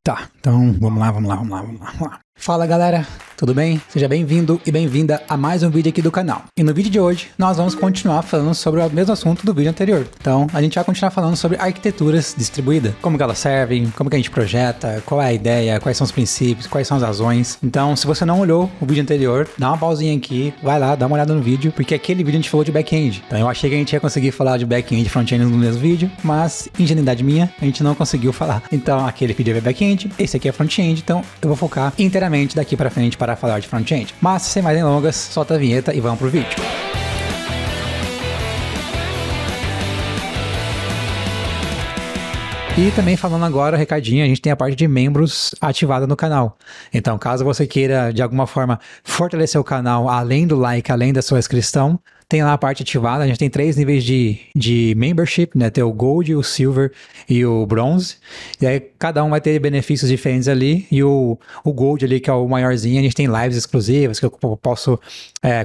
Tá, então vamos lá. Fala galera, tudo bem? Seja bem-vindo e bem-vinda a mais um vídeo aqui do canal. E no vídeo de hoje, nós vamos continuar falando sobre o mesmo assunto do vídeo anterior. Então, a gente vai continuar falando sobre arquiteturas distribuídas. Como que elas servem, como que a gente projeta, qual é a ideia, quais são os princípios, quais são as razões. Então, se você não olhou o vídeo anterior, dá uma pausinha aqui, vai lá, dá uma olhada no vídeo, porque aquele vídeo a gente falou de back-end. Então, eu achei que a gente ia conseguir falar de back-end e front-end no mesmo vídeo, mas, ingenuidade minha, a gente não conseguiu falar. Então, aquele vídeo é back-end, esse aqui é front-end, então eu vou focar inteiramente daqui pra frente para falar de front-end. Mas, sem mais delongas, solta a vinheta e vamos pro vídeo. E também falando agora, recadinho, a gente tem a parte de membros ativada no canal. Então, caso você queira, de alguma forma, fortalecer o canal, além do like, além da sua inscrição, tem lá a parte ativada. A gente tem 3 níveis de membership, né? Tem o Gold, o Silver e o Bronze. E aí, cada um vai ter benefícios diferentes ali. E o Gold ali, que é o maiorzinho, a gente tem lives exclusivas, que eu posso,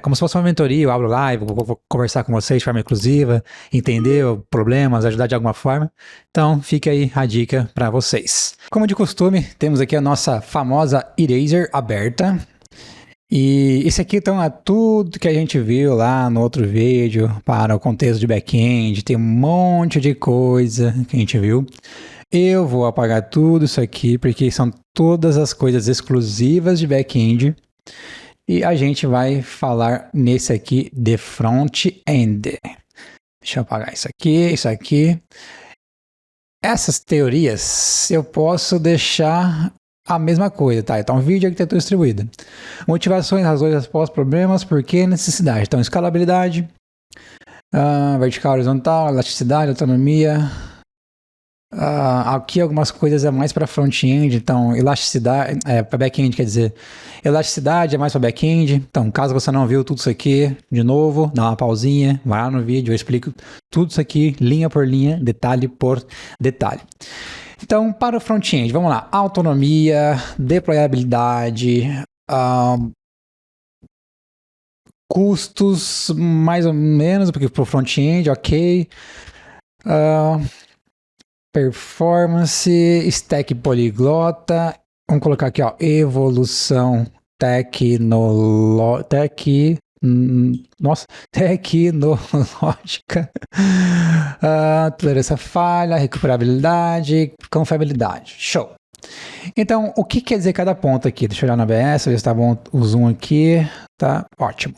como se fosse uma mentoria, eu abro live, vou conversar com vocês de forma exclusiva, entender problemas, ajudar de alguma forma. Então, fica aí a dica para vocês. Como de costume, temos aqui a nossa famosa Eraser aberta. E isso aqui então é tudo que a gente viu lá no outro vídeo para o contexto de back-end, tem um monte de coisa que a gente viu. Eu vou apagar tudo isso aqui porque são todas as coisas exclusivas de back-end e a gente vai falar nesse aqui de front-end. Deixa eu apagar isso aqui. Essas teorias eu posso deixar a mesma coisa, tá? Então, vídeo arquitetura distribuída. Motivações, razões, respostas, problemas, porquê, necessidade. Então, escalabilidade, vertical, horizontal, elasticidade, autonomia. Aqui algumas coisas é mais para front-end, então elasticidade, para back-end, quer dizer, elasticidade é mais para back-end. Então, caso você não viu tudo isso aqui, de novo, dá uma pausinha, vai lá no vídeo, eu explico tudo isso aqui, linha por linha, detalhe por detalhe. Então, para o front-end, vamos lá. Autonomia, deployabilidade, custos, mais ou menos, porque para o front-end, ok. Performance, stack poliglota. Vamos colocar aqui, ó, evolução tecnológica, tolerância à falha, recuperabilidade, confiabilidade. Show! Então, o que quer dizer cada ponto aqui? Deixa eu olhar na ABS, ver se tá bom o zoom aqui. Tá ótimo.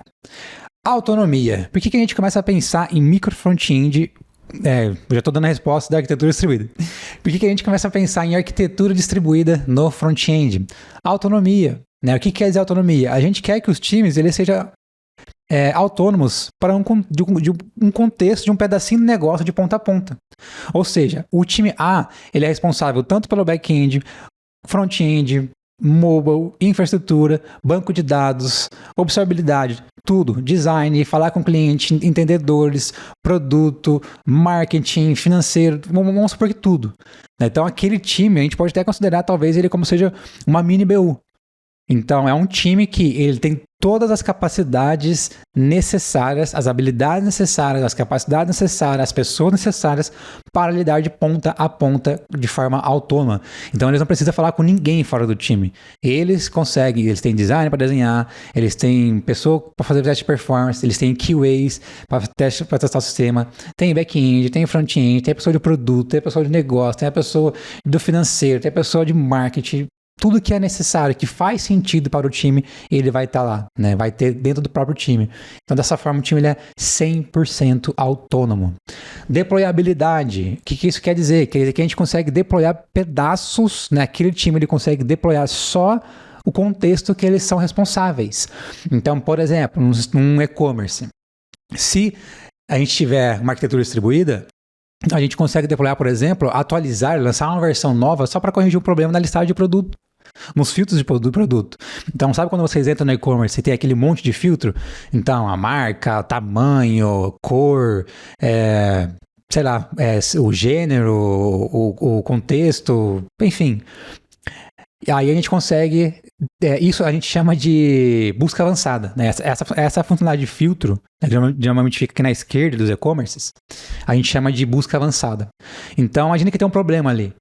Autonomia. Por que a gente começa a pensar em micro front-end? Já estou dando a resposta da arquitetura distribuída. Por que a gente começa a pensar em arquitetura distribuída no front-end? Autonomia. Né? O que quer dizer autonomia? A gente quer que os times eles sejam autônomos para um contexto, de um pedacinho de negócio de ponta a ponta. Ou seja, o time A ele é responsável tanto pelo back-end, front-end, mobile, infraestrutura, banco de dados, observabilidade, tudo, design, falar com o cliente, entender dores, produto, marketing, financeiro, vamos supor que tudo. Então aquele time a gente pode até considerar talvez ele como seja uma mini BU. Então é um time que ele tem todas as capacidades necessárias, as habilidades necessárias, as capacidades necessárias, as pessoas necessárias para lidar de ponta a ponta de forma autônoma. Então eles não precisam falar com ninguém fora do time. Eles conseguem, eles têm design para desenhar, eles têm pessoa para fazer teste de performance, eles têm QAs para testar o sistema, tem back-end, tem front-end, tem a pessoa de produto, tem a pessoa de negócio, tem a pessoa do financeiro, tem a pessoa de marketing. Tudo que é necessário, que faz sentido para o time, ele vai estar lá, né? Vai ter dentro do próprio time. Então, dessa forma, o time ele é 100% autônomo. Deployabilidade. O que isso quer dizer? Quer dizer que a gente consegue deployar pedaços, né? Aquele time ele consegue deployar só o contexto que eles são responsáveis. Então, por exemplo, num e-commerce, se a gente tiver uma arquitetura distribuída, a gente consegue deployar, por exemplo, atualizar, lançar uma versão nova só para corrigir um problema na listagem de produto, nos filtros de produto. Então, sabe quando vocês entram no e-commerce e tem aquele monte de filtro? Então, a marca, tamanho, cor, sei lá, o gênero, o contexto, enfim. E aí a gente consegue, isso a gente chama de busca avançada, né? Essa funcionalidade de filtro, né, geralmente fica aqui na esquerda dos e-commerces, a gente chama de busca avançada. Então, imagina que tem um problema ali.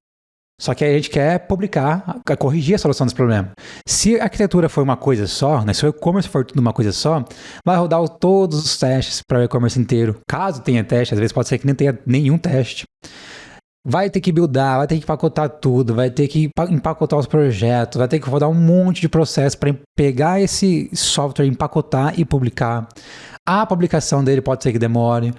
Só que aí a gente quer publicar, corrigir a solução desse problema. Se a arquitetura for uma coisa só, né, se o e-commerce for tudo uma coisa só, vai rodar todos os testes para o e-commerce inteiro. Caso tenha teste, às vezes pode ser que nem tenha nenhum teste. Vai ter que buildar, vai ter que empacotar tudo, vai ter que empacotar os projetos, vai ter que rodar um monte de processo para pegar esse software, empacotar e publicar. A publicação dele pode ser que demore.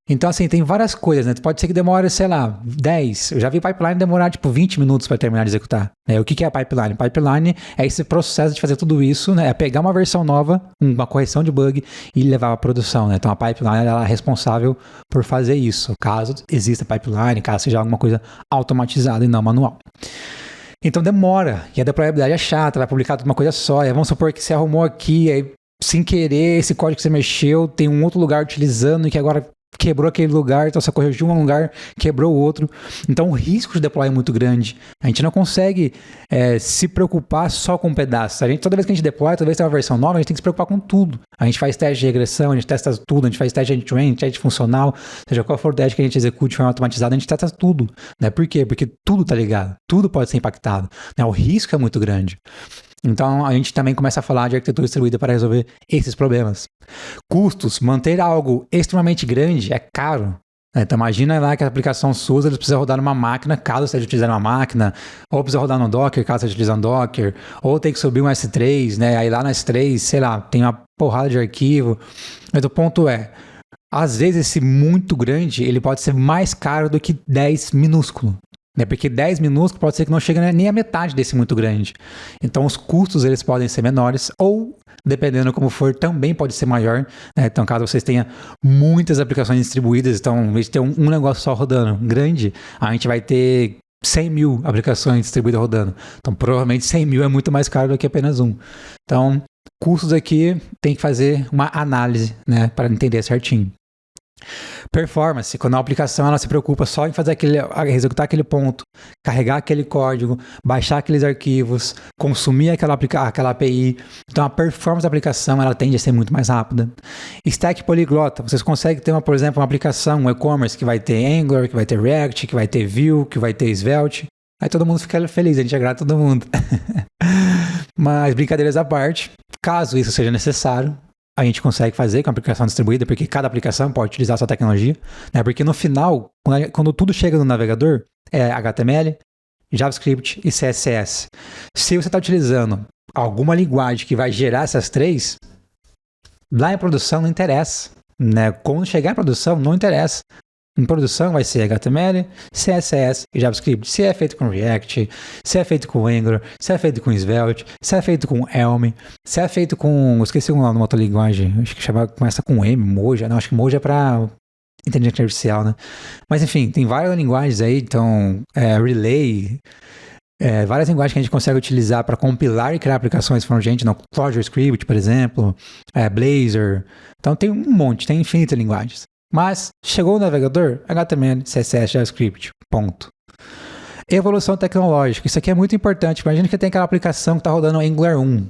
Então, assim, tem várias coisas, né? Pode ser que demore, sei lá, 10. Eu já vi pipeline demorar, tipo, 20 minutos para terminar de executar. O que é pipeline? Pipeline é esse processo de fazer tudo isso, né? É pegar uma versão nova, uma correção de bug e levar à produção, né? Então, a pipeline ela é responsável por fazer isso, caso exista pipeline, caso seja alguma coisa automatizada e não manual. Então, demora. E a deployabilidade é chata, vai publicar tudo uma coisa só. E vamos supor que você arrumou aqui, aí, sem querer, esse código que você mexeu, tem um outro lugar utilizando e que agora quebrou aquele lugar, então você corrigiu um lugar, quebrou o outro. Então o risco de deploy é muito grande. A gente não consegue se preocupar só com um pedaço. Toda vez que a gente deploy, toda vez que tem uma versão nova, a gente tem que se preocupar com tudo. A gente faz teste de regressão, a gente testa tudo, a gente faz teste de end-to-end, teste funcional, seja qual for o teste que a gente execute de forma automatizada, a gente testa tudo. Né? Por quê? Porque tudo tá ligado, tudo pode ser impactado. Né? O risco é muito grande. Então, a gente também começa a falar de arquitetura distribuída para resolver esses problemas. Custos. Manter algo extremamente grande é caro. Então, imagina lá que a aplicação sua eles precisam rodar numa máquina, caso esteja utilizando uma máquina, ou precisa rodar no Docker, caso esteja utilizando Docker, ou tem que subir um S3, né? Aí lá no S3, sei lá, tem uma porrada de arquivo. Mas o ponto é, às vezes esse muito grande, ele pode ser mais caro do que 10 minúsculo. Porque 10 minúsculo pode ser que não chegue nem a metade desse muito grande. Então os custos eles podem ser menores ou, dependendo como for, também pode ser maior. Né? Então caso vocês tenham muitas aplicações distribuídas, então em vez de ter um negócio só rodando grande, a gente vai ter 100 mil aplicações distribuídas rodando. Então provavelmente 100 mil é muito mais caro do que apenas um. Então custos aqui tem que fazer uma análise, né, para entender certinho. Performance, quando a aplicação ela se preocupa só em fazer executar aquele ponto, carregar aquele código, baixar aqueles arquivos, consumir aquela API. Então a performance da aplicação ela tende a ser muito mais rápida. Stack poliglota, vocês conseguem ter, por exemplo, uma aplicação, um e-commerce que vai ter Angular, que vai ter React, que vai ter Vue, que vai ter Svelte. Aí todo mundo fica feliz, a gente agrada todo mundo. Mas brincadeiras à parte, caso isso seja necessário, a gente consegue fazer com a aplicação distribuída, porque cada aplicação pode utilizar a sua tecnologia, né? Porque no final, quando tudo chega no navegador, é HTML, JavaScript e CSS. Se você está utilizando alguma linguagem que vai gerar essas três, lá em produção não interessa. Né? Quando chegar em produção, não interessa. Em produção vai ser HTML, CSS e JavaScript. Se é feito com React, se é feito com Angular, se é feito com Svelte, se é feito com Elm, se é feito com... Esqueci o nome de uma outra linguagem. Acho que começa com M, Moja. Não, acho que Moja é para inteligência artificial, né? Mas enfim, tem várias linguagens aí. Então, Relay... várias linguagens que a gente consegue utilizar para compilar e criar aplicações front-end, Clojure Script, por exemplo, Blazor. Então tem um monte, tem infinitas linguagens. Mas chegou o navegador, HTML, CSS, JavaScript, ponto. Evolução tecnológica, isso aqui é muito importante. Imagina que tem aquela aplicação que está rodando Angular 1,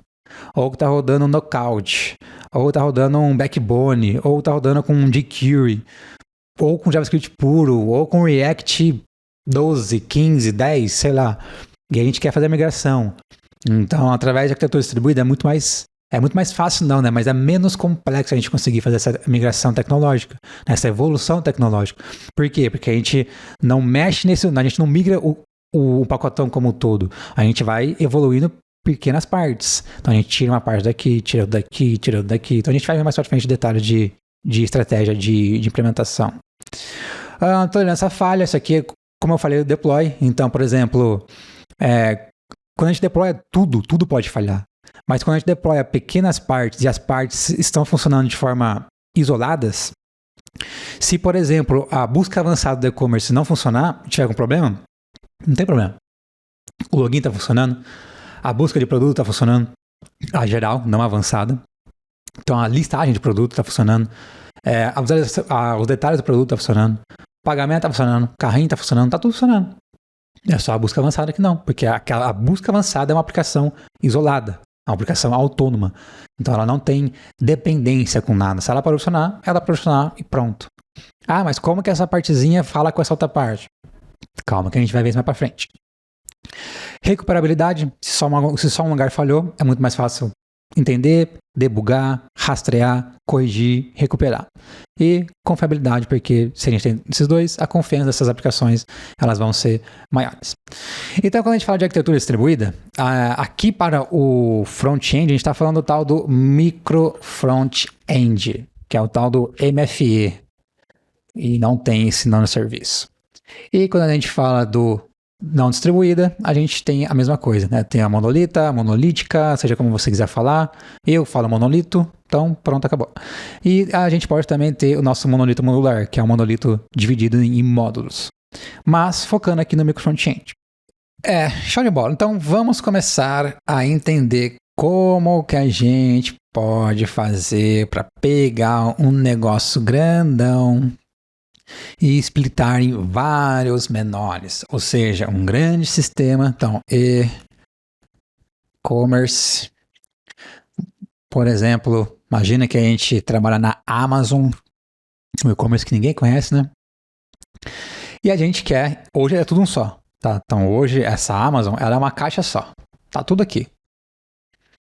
ou que está rodando Knockout, ou está rodando um Backbone, ou está rodando com um jQuery, ou com JavaScript puro, ou com React 12, 15, 10, sei lá. E a gente quer fazer a migração. Então, através de arquitetura distribuída é muito mais fácil não, né? Mas é menos complexo a gente conseguir fazer essa migração tecnológica, essa evolução tecnológica. Por quê? Porque a gente não mexe a gente não migra o pacotão como um todo. A gente vai evoluindo pequenas partes. Então a gente tira uma parte daqui, tira daqui, tira daqui. Então a gente vai ver mais pra frente detalhes de estratégia de implementação. Tolerância à falha, isso aqui é, como eu falei, o deploy. Então, por exemplo, quando a gente deploya tudo pode falhar. Mas quando a gente deploya pequenas partes e as partes estão funcionando de forma isoladas, se, por exemplo, a busca avançada do e-commerce não funcionar, tiver algum problema, não tem problema. O login está funcionando, a busca de produto está funcionando, a geral, não avançada. Então a listagem de produto está funcionando, os detalhes do produto estão funcionando, o pagamento está funcionando, o carrinho está funcionando, está tudo funcionando. É só a busca avançada que não, porque a busca avançada é uma aplicação isolada. Uma aplicação autônoma. Então ela não tem dependência com nada. Se ela para funcionar, ela para funcionar e pronto. Mas como que essa partezinha fala com essa outra parte? Calma que a gente vai ver isso mais para frente. Recuperabilidade, se só um lugar falhou, é muito mais fácil entender, debugar, rastrear, corrigir, recuperar. E confiabilidade, porque se a gente tem esses dois, a confiança dessas aplicações elas vão ser maiores. Então, quando a gente fala de arquitetura distribuída, aqui para o front-end, a gente está falando do tal do micro front-end, que é o tal do MFE, e não tem esse nome de serviço. E quando a gente fala do não distribuída, a gente tem a mesma coisa, né? Tem a monolita, a monolítica, seja como você quiser falar. Eu falo monolito, então pronto, acabou. E a gente pode também ter o nosso monolito modular, que é um monolito dividido em módulos. Mas focando aqui no micro front-end. Show de bola. Então vamos começar a entender como que a gente pode fazer para pegar um negócio grandão e splitar em vários menores, ou seja, um grande sistema. Então, e-commerce, por exemplo, imagina que a gente trabalha na Amazon, um e-commerce que ninguém conhece, né? E a gente quer, hoje é tudo um só, tá? Então, hoje essa Amazon, ela é uma caixa só, tá tudo aqui.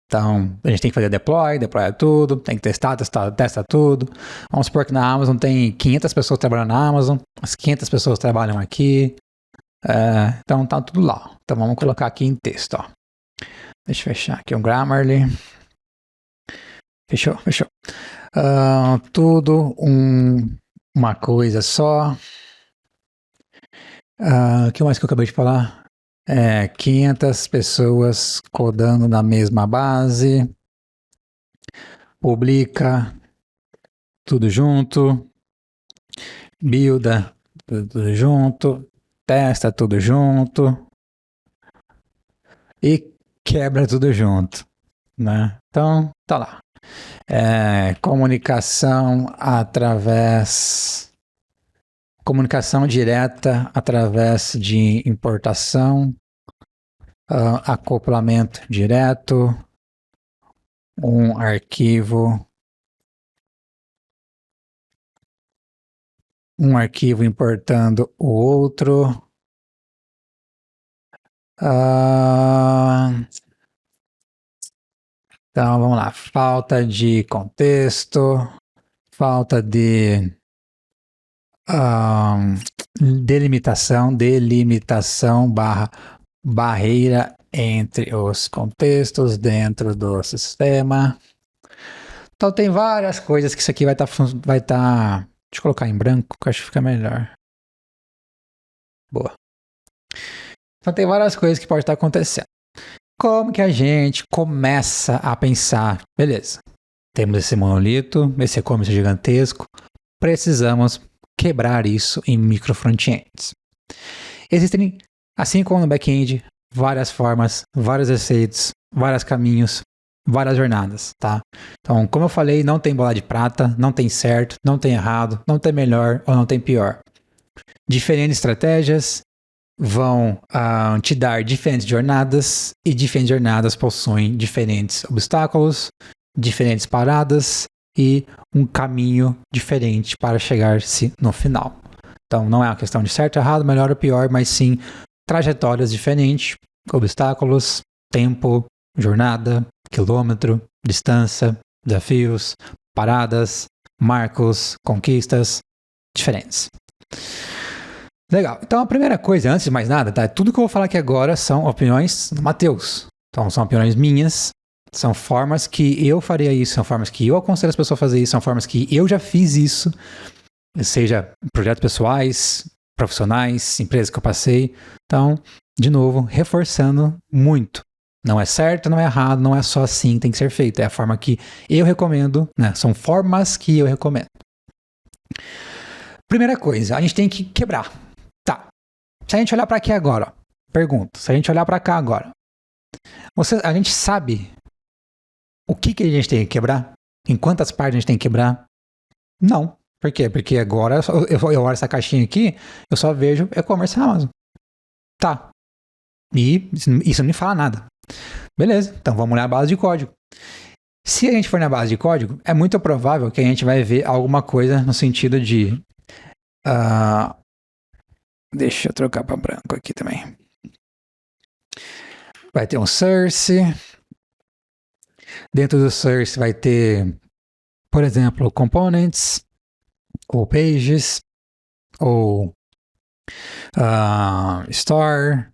Então, a gente tem que fazer deploy tudo, tem que testar, testa tudo. Vamos supor que na Amazon tem 500 pessoas trabalhando na Amazon, as 500 pessoas trabalham aqui. Então, tá tudo lá. Então, vamos colocar aqui em texto, ó. Deixa eu fechar aqui o Grammarly. Fechou. Tudo uma coisa só. O que mais que eu acabei de falar? 500 pessoas codando na mesma base, publica tudo junto, builda tudo junto, testa tudo junto e quebra tudo junto, né? Então, tá lá. Comunicação direta através de importação, acoplamento direto, um arquivo importando o outro. Então, vamos lá. Falta de contexto, falta de delimitação barreira entre os contextos dentro do sistema. Então tem várias coisas que isso aqui vai estar. Deixa eu colocar em branco, que eu acho que fica melhor. Boa. Então tem várias coisas que podem estar acontecendo. Como que a gente começa a pensar? Beleza, temos esse monolito, esse e-commerce gigantesco, precisamos quebrar isso em micro front-ends. Existem, assim como no back-end, várias formas, vários receitos, vários caminhos, várias jornadas, tá? Então, como eu falei, não tem bola de prata, não tem certo, não tem errado, não tem melhor ou não tem pior. Diferentes estratégias vão te dar diferentes jornadas e diferentes jornadas possuem diferentes obstáculos, diferentes paradas e um caminho diferente para chegar-se no final. Então, não é uma questão de certo, errado, melhor ou pior, mas sim trajetórias diferentes, obstáculos, tempo, jornada, quilômetro, distância, desafios, paradas, marcos, conquistas diferentes. Legal. Então, a primeira coisa, antes de mais nada, tá? Tudo que eu vou falar aqui agora são opiniões do Matheus. Então, são opiniões minhas, são formas que eu faria isso, são formas que eu aconselho as pessoas a fazer isso, são formas que eu já fiz isso, seja projetos pessoais, profissionais, empresas que eu passei. Então, de novo, reforçando muito. Não é certo, não é errado, não é só assim que tem que ser feito. É a forma que eu recomendo, né? São formas que eu recomendo. Primeira coisa, a gente tem que quebrar. Tá. Se a gente olhar para aqui agora, ó, pergunta, se a gente olhar para cá agora, a gente sabe o que a gente tem que quebrar? Em quantas partes a gente tem que quebrar? Não. Por quê? Porque agora eu olho essa caixinha aqui, eu só vejo e-commerce Amazon. Tá. E isso não me fala nada. Beleza, então vamos olhar a base de código. Se a gente for na base de código, é muito provável que a gente vai ver alguma coisa no sentido de... deixa eu trocar para branco aqui também. vai ter um source. Dentro do source vai ter, por exemplo, components, ou pages, ou store,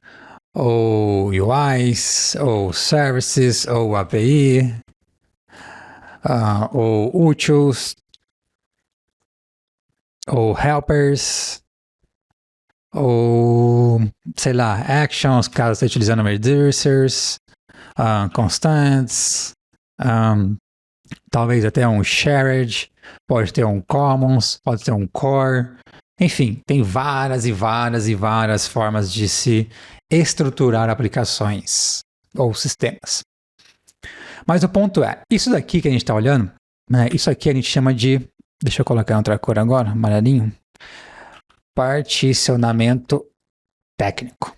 ou UIs, ou services, ou API, ou utils, ou helpers, ou, sei lá, actions, caso esteja utilizando reducers, constants, talvez até um shared, pode ter um commons, pode ter um core, enfim, tem várias e várias e várias formas de se estruturar aplicações ou sistemas. Mas o ponto é, isso daqui que a gente está olhando, né, isso aqui a gente chama de, deixa eu colocar outra cor agora, amarelinho, particionamento técnico.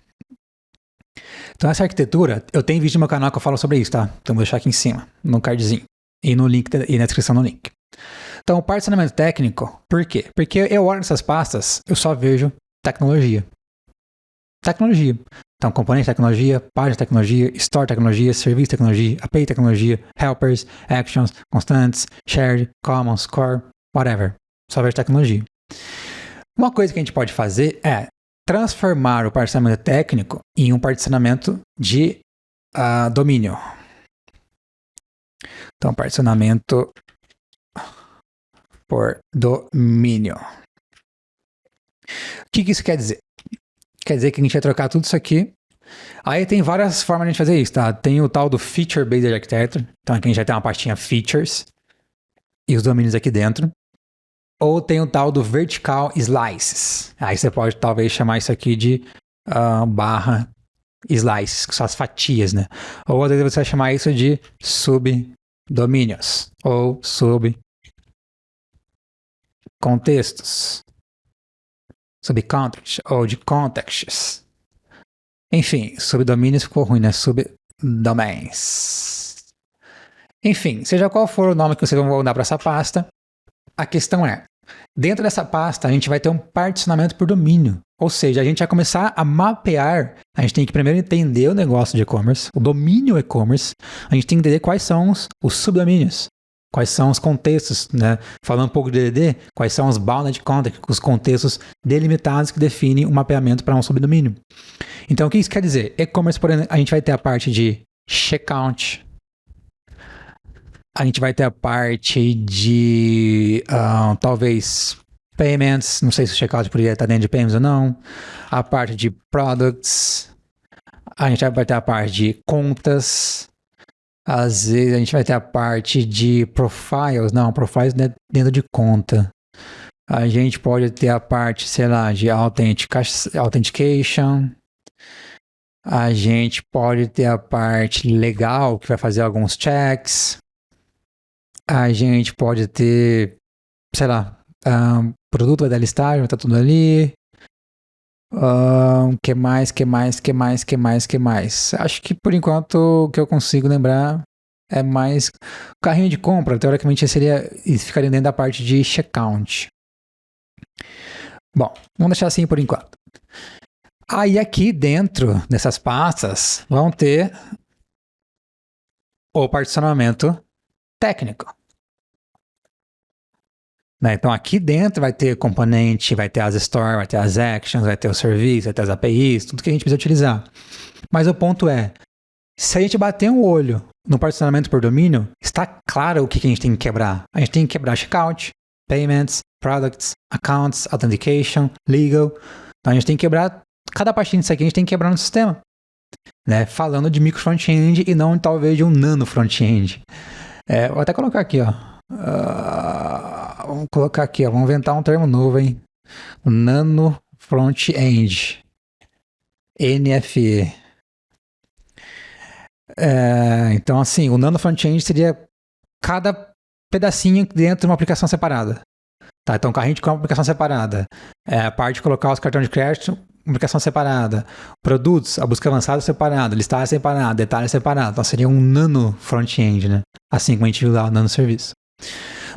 Então essa arquitetura, eu tenho vídeo no meu canal que eu falo sobre isso, tá? Então vou deixar aqui em cima, no cardzinho, e no link, e na descrição do link. Então, o particionamento técnico, por quê? Porque eu olho nessas pastas, eu só vejo tecnologia. Tecnologia. Então, componente tecnologia, página tecnologia, store tecnologia, serviço tecnologia, API tecnologia, helpers, actions, constants, shared, commons, core, whatever. Só vejo tecnologia. Uma coisa que a gente pode fazer é transformar o particionamento técnico em um particionamento de domínio. Então, particionamento por domínio. O que isso quer dizer? Quer dizer que a gente vai trocar tudo isso aqui. Aí tem várias formas de a gente fazer isso, tá? Tem o tal do Feature Based Architecture. Então aqui a gente vai ter uma pastinha Features e os domínios aqui dentro. Ou tem o tal do Vertical Slices. Aí você pode talvez chamar isso aqui de barra slices, que são as fatias, né? Ou às vezes você vai chamar isso de subdomínios. Ou subcontextos. Subcontext ou de contexts. Enfim, subdomínios ficou ruim, né? Subdomains. Enfim, seja qual for o nome que vocês vão dar para essa pasta, a questão é, dentro dessa pasta a gente vai ter um particionamento por domínio. Ou seja, a gente vai começar a mapear, a gente tem que primeiro entender o negócio de e-commerce, o domínio e-commerce, a gente tem que entender quais são os subdomínios. Quais são os contextos, né? Falando um pouco de DDD, quais são os bounded contexts, os contextos delimitados que definem o mapeamento para um subdomínio. Então, o que isso quer dizer? E-commerce, por exemplo, a gente vai ter a parte de checkout, a gente vai ter a parte de, talvez, payments, não sei se o checkout poderia estar dentro de payments ou não, a parte de products, a gente vai ter a parte de contas. Às vezes a gente vai ter a parte de profiles, não, profiles dentro de conta. A gente pode ter a parte, sei lá, de authentication. A gente pode ter a parte legal, que vai fazer alguns checks. A gente pode ter, sei lá, produto vai dar listagem, vai estar tudo ali. Que mais? Acho que por enquanto o que eu consigo lembrar é mais o carrinho de compra, teoricamente ficaria dentro da parte de checkout. Bom, vamos deixar assim por enquanto. Aí aqui dentro dessas pastas vão ter o particionamento técnico. Então aqui dentro vai ter componente, vai ter as store, vai ter as actions, vai ter o serviço, vai ter as APIs, tudo que a gente precisa utilizar. Mas o ponto é, se a gente bater um olho no particionamento por domínio, está claro o que a gente tem que quebrar. A gente tem que quebrar checkout, payments, products, accounts, authentication, legal. Então a gente tem que quebrar, cada pastinha disso aqui a gente tem que quebrar no sistema. Né? Falando de micro front-end e não talvez de um nano front-end. Vou até colocar aqui, ó. Vamos colocar aqui, ó. Vamos inventar um termo novo, hein? Nano front-end. NFE. Então, assim, o nano front-end seria cada pedacinho dentro de uma aplicação separada. Tá, então, carrinho de compra, aplicação separada. A parte de colocar os cartões de crédito, aplicação separada. Produtos, a busca avançada separada. Listagem separada, detalhes separados. Então, seria um nano front-end, né? Assim como a gente viu lá o nano serviço.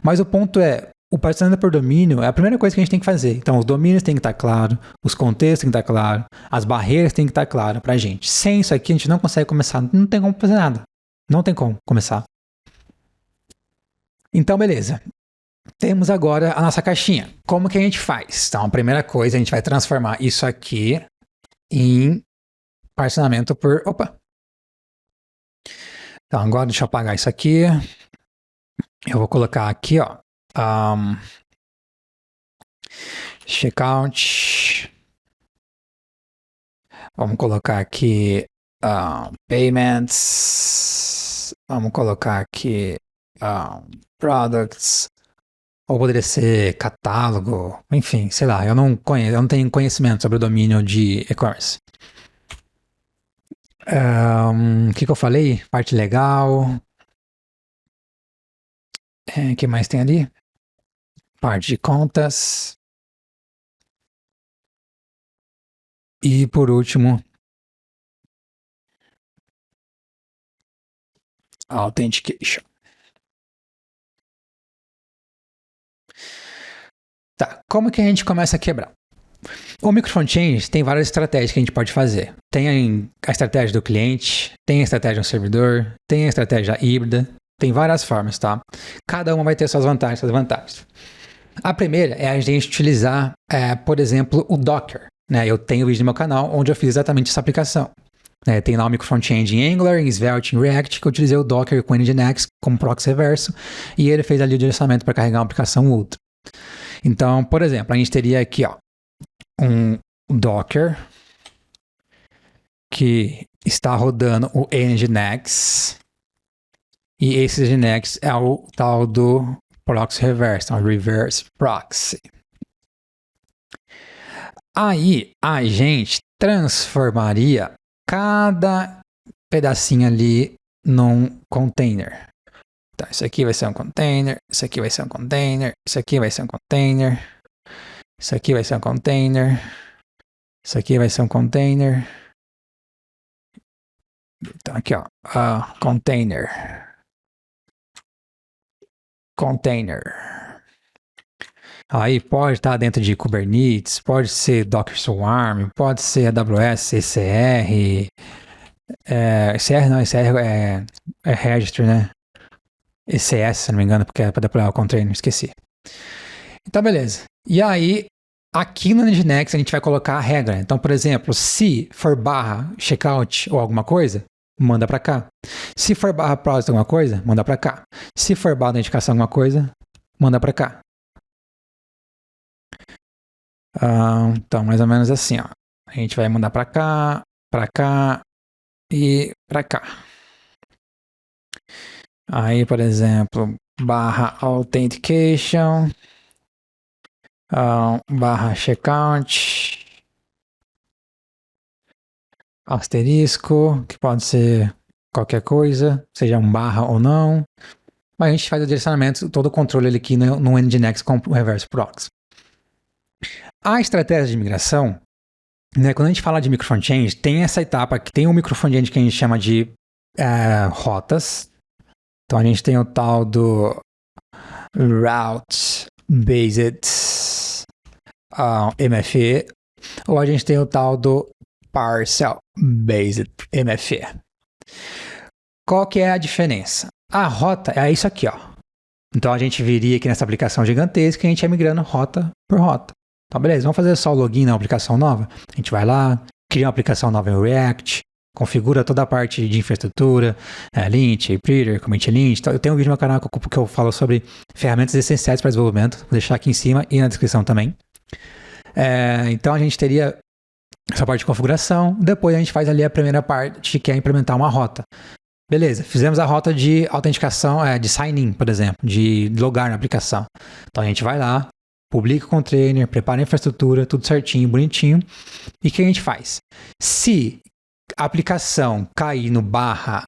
Mas o ponto é, o patrocinador por domínio é a primeira coisa que a gente tem que fazer. Então, os domínios têm que estar claros, os contextos têm que estar claros, as barreiras têm que estar claras pra gente. Sem isso aqui, a gente não consegue começar, não tem como fazer nada. Não tem como começar. Então, beleza. Temos agora a nossa caixinha. Como que a gente faz? Então, a primeira coisa, a gente vai transformar isso aqui em particionamento por... Opa! Então, agora deixa eu apagar isso aqui. Eu vou colocar aqui, ó. Checkout. Vamos colocar aqui payments. Vamos colocar aqui products. Ou poderia ser catálogo. Enfim, sei lá. Eu não tenho conhecimento sobre o domínio de e-commerce. O que eu falei? Parte legal. O que mais tem ali? Parte de contas. E por último, Authentication. Tá, como que a gente começa a quebrar? O micro-frontend tem várias estratégias que a gente pode fazer. Tem a estratégia do cliente, tem a estratégia do servidor, tem a estratégia híbrida, tem várias formas, tá? Cada uma vai ter suas vantagens e suas desvantagens. A primeira é a gente utilizar, por exemplo, o Docker. Né? Eu tenho um vídeo no meu canal onde eu fiz exatamente essa aplicação. Tem lá o micro-frontend em Angular, em Svelte, em React, que eu utilizei o Docker com o Nginx como proxy reverso, e ele fez ali o direcionamento para carregar uma aplicação outra. Então, por exemplo, a gente teria aqui ó, um Docker que está rodando o Nginx, e esse Nginx é o tal do proxy reverse, então reverse proxy. Aí a gente transformaria cada pedacinho ali num container. Então, isso aqui vai ser um container, isso aqui vai ser um container, isso aqui vai ser um container, isso aqui vai ser um container, isso aqui vai ser um container. Então, aqui, ó, container. Aí pode estar dentro de Kubernetes, pode ser Docker Swarm, pode ser AWS, ECR. ECR não, ECR é Registry, né? ECS, se não me engano, porque é para deployar o container, esqueci. Então, beleza. E aí, aqui no Nginx, a gente vai colocar a regra. Então, por exemplo, se for barra checkout ou alguma coisa, manda para cá. Se for barra process alguma coisa, manda para cá. Se for barra identificação alguma coisa, manda para cá. Então, mais ou menos assim, ó. A gente vai mandar para cá e para cá. Aí, por exemplo, barra authentication, barra checkout, asterisco, que pode ser qualquer coisa, seja um barra ou não. Mas a gente faz o direcionamento, todo o controle ali aqui no Nginx com o reverse proxy. A estratégia de migração, né, quando a gente fala de micro-frontend, tem essa etapa que tem um micro-frontend que a gente chama de rotas. Então a gente tem o tal do Route Based MFE, ou a gente tem o tal do Parcel Based MFE. Qual que é a diferença? A rota é isso aqui, ó. Então a gente viria aqui nessa aplicação gigantesca e a gente ia migrando rota por rota. Então beleza, vamos fazer só o login na aplicação nova? A gente vai lá, cria uma aplicação nova em React, configura toda a parte de infraestrutura, lint, Prettier, commit lint. Então, eu tenho um vídeo no meu canal que eu falo sobre ferramentas essenciais para desenvolvimento. Vou deixar aqui em cima e na descrição também. Então a gente teria essa parte de configuração. Depois a gente faz ali a primeira parte, que é implementar uma rota. Beleza, fizemos a rota de autenticação, de sign-in, por exemplo, de logar na aplicação. Então a gente vai lá, publica o container, prepara a infraestrutura, tudo certinho, bonitinho. E o que a gente faz? Se a aplicação cair no barra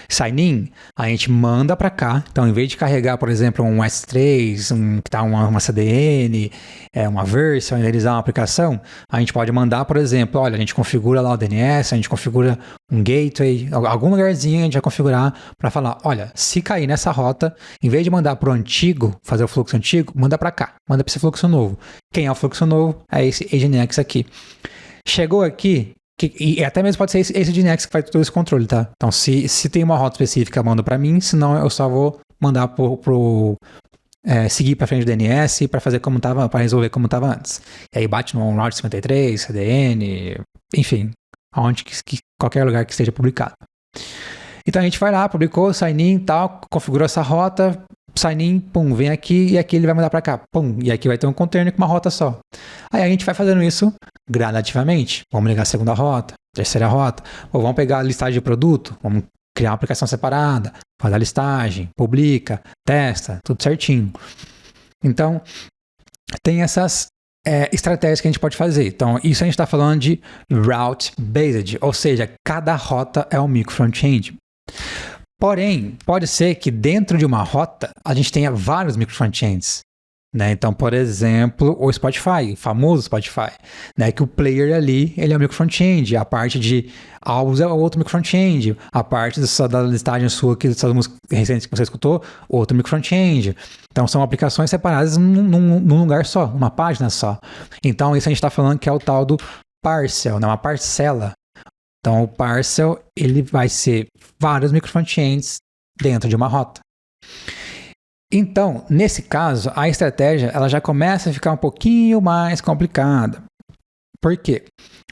Sign in, a gente manda para cá. Então, em vez de carregar, por exemplo, um S3, que tá uma CDN, uma version, renderizar uma aplicação, a gente pode mandar, por exemplo, olha, a gente configura lá o DNS, a gente configura um gateway, algum lugarzinho a gente vai configurar para falar, olha, se cair nessa rota, em vez de mandar para o antigo, fazer o fluxo antigo, manda para cá, manda para esse fluxo novo. Quem é o fluxo novo? É esse Nginx aqui. Chegou aqui, e até mesmo pode ser esse Nginx que faz todo esse controle, tá? Então, se tem uma rota específica, manda para mim, senão eu só vou mandar seguir para frente do DNS para fazer como tava, para resolver como estava antes. E aí bate no Route 53, CDN, enfim, qualquer lugar que esteja publicado. Então a gente vai lá, publicou, sign in, tal, configurou essa rota, sign in, pum, vem aqui e aqui ele vai mandar para cá, pum, e aqui vai ter um container com uma rota só. Aí a gente vai fazendo isso gradativamente. Vamos ligar a segunda rota, terceira rota, ou vamos pegar a listagem de produto, vamos criar uma aplicação separada, faz a listagem, publica, testa, tudo certinho. Então, tem essas estratégias que a gente pode fazer. Então, isso a gente está falando de route-based, ou seja, cada rota é um micro front-end. Porém, pode ser que dentro de uma rota a gente tenha vários micro front-ends. Né? Então, por exemplo, o Spotify, o famoso Spotify, né? Que o player ali, ele é o micro front-end, a parte de álbuns é outro micro front-end, a parte da listagem sua, das músicas recentes que você escutou, outro micro front-end. Então, são aplicações separadas num lugar só, uma página só. Então, isso a gente está falando que é o tal do parcel, né? Uma parcela. Então, o parcel, ele vai ser vários micro front-ends dentro de uma rota. Então, nesse caso, a estratégia ela já começa a ficar um pouquinho mais complicada. Por quê?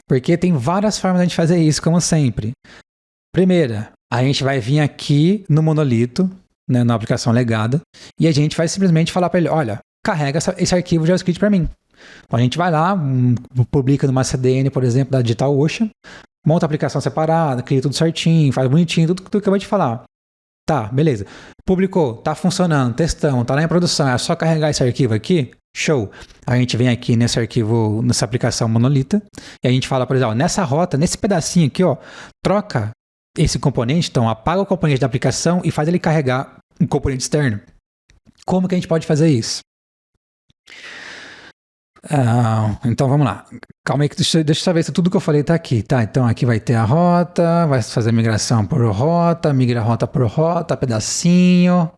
Porque tem várias formas de a gente fazer isso, como sempre. Primeira, a gente vai vir aqui no monolito, né, na aplicação legada, e a gente vai simplesmente falar para ele, olha, carrega esse arquivo JavaScript para mim. Então, a gente vai lá, publica numa CDN, por exemplo, da DigitalOcean, monta a aplicação separada, cria tudo certinho, faz bonitinho, tudo que eu acabei de falar. Tá, beleza. Publicou, tá funcionando, testamos, tá lá em produção, é só carregar esse arquivo aqui? Show. A gente vem aqui nesse arquivo, nessa aplicação monolita, e a gente fala, por exemplo, nessa rota, nesse pedacinho aqui, ó, troca esse componente, então apaga o componente da aplicação e faz ele carregar um componente externo. Como que a gente pode fazer isso? Então vamos lá. Calma aí, deixa eu só ver se tudo que eu falei tá aqui, tá? Então aqui vai ter a rota, vai fazer a migração por rota, migra rota por rota, pedacinho.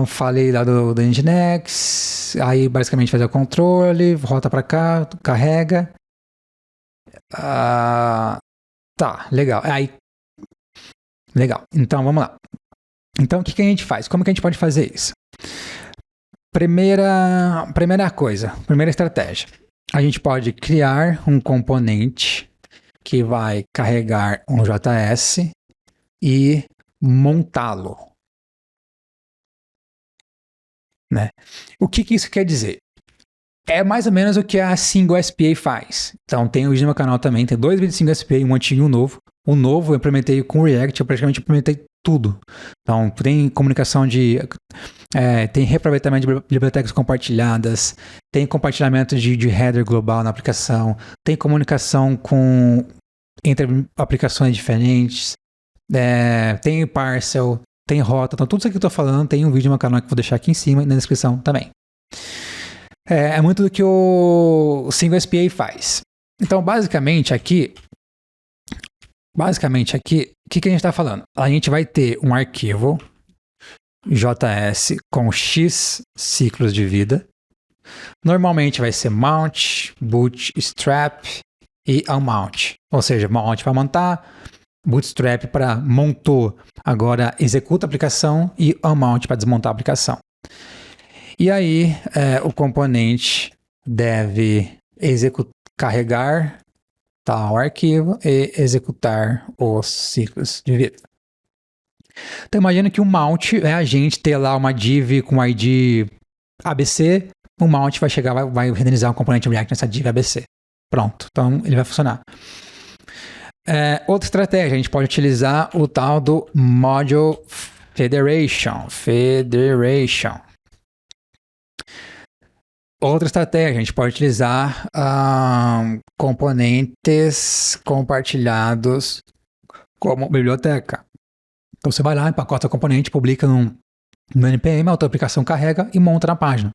Falei lá do Nginx, aí basicamente fazer o controle, rota para cá, carrega. Tá, legal. Aí, legal. Então vamos lá. Então o que a gente faz? Como que a gente pode fazer isso? Primeira coisa, primeira estratégia. A gente pode criar um componente que vai carregar um JS e montá-lo. Né? O que isso quer dizer? É mais ou menos o que a Single SPA faz. Então tem o vídeo no meu canal também, tem 2 vídeos de Single SPA, um antigo e um novo. O novo eu implementei com React, eu praticamente implementei tudo. Então tem comunicação tem reaproveitamento de bibliotecas compartilhadas, tem compartilhamento de header global na aplicação, tem comunicação entre aplicações diferentes, tem parcel, tem rota. Então tudo isso que eu estou falando tem um vídeo no meu canal que eu vou deixar aqui em cima e na descrição também. É muito do que o Single SPA faz. Então basicamente aqui, o que a gente está falando? A gente vai ter um arquivo JS com X ciclos de vida. Normalmente vai ser mount, bootstrap e unmount. Ou seja, mount para montar, bootstrap para montou, agora executa a aplicação, e unmount para desmontar a aplicação. E aí o componente deve carregar tal arquivo e executar os ciclos de vida. Então imagina que o mount é a gente ter lá uma div com ID ABC, o mount vai chegar, vai renderizar um componente React nessa div ABC. Pronto, então ele vai funcionar. Outra estratégia, a gente pode utilizar o tal do Module Federation. Outra estratégia, a gente pode utilizar componentes compartilhados como biblioteca. Então você vai lá, empacota o componente, publica no NPM, a tua aplicação carrega e monta na página.